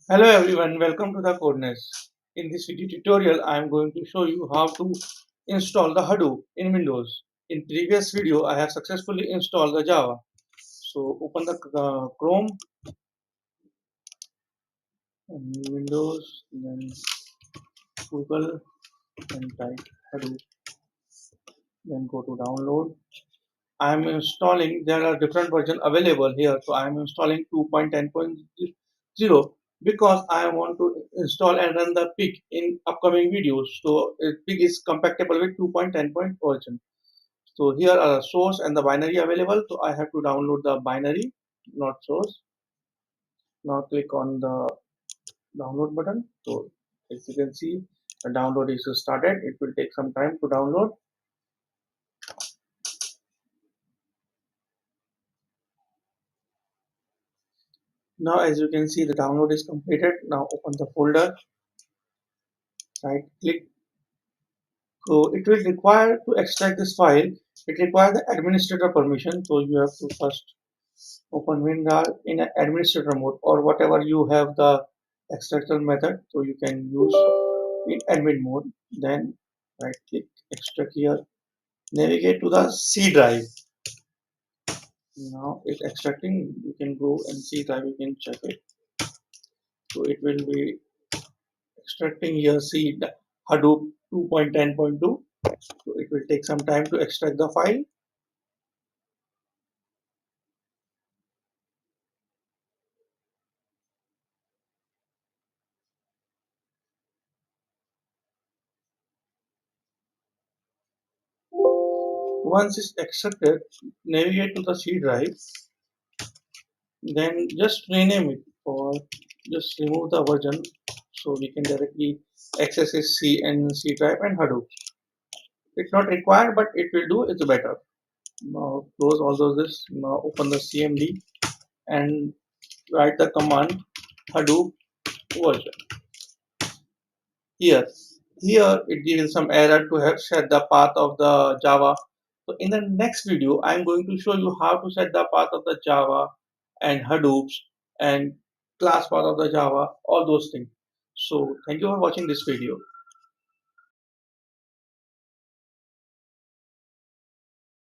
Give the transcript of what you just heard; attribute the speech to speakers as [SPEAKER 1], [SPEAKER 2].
[SPEAKER 1] Hello everyone, welcome to the Codeness. In this video tutorial, I am going to show you how to install the Hadoop in Windows. In previous video, I have successfully installed the Java. So open the Chrome and Windows, then Google and type Hadoop, then go to download. I am installing, there are different versions available here. So I am installing 2.10.0 because I want to install and run the pig in upcoming videos. So pig is compatible with 2.10 version. So here are the source and the binary available. So I have to download the binary, not source. Now click on the download button. So as you can see, the download is started. It will take some time to download. Now as you can see, the download is completed. Now open the folder, right click. So it will require to extract this file. It requires the administrator permission. So you have to first open WinRAR in an administrator mode or whatever you have the extraction method. So you can use in admin mode. Then right click extract here. Navigate to the C drive. Now it's extracting. You can go and C drive. You can check it. So it will be extracting here C Hadoop 2.10.2. So it will take some time to extract the file. Once it's extracted, navigate to the C drive, then just rename it or just remove the version so we can directly access its C and C drive and Hadoop. It's not required, but it will do. It's better. Now close all those this. Now open the CMD and write the command Hadoop version. Here, here it gives some error to have set the path of the Java. So in the next video, I'm going to show you how to set the path of the Java and Hadoops and class path of the Java, all those things. So thank you for watching this video.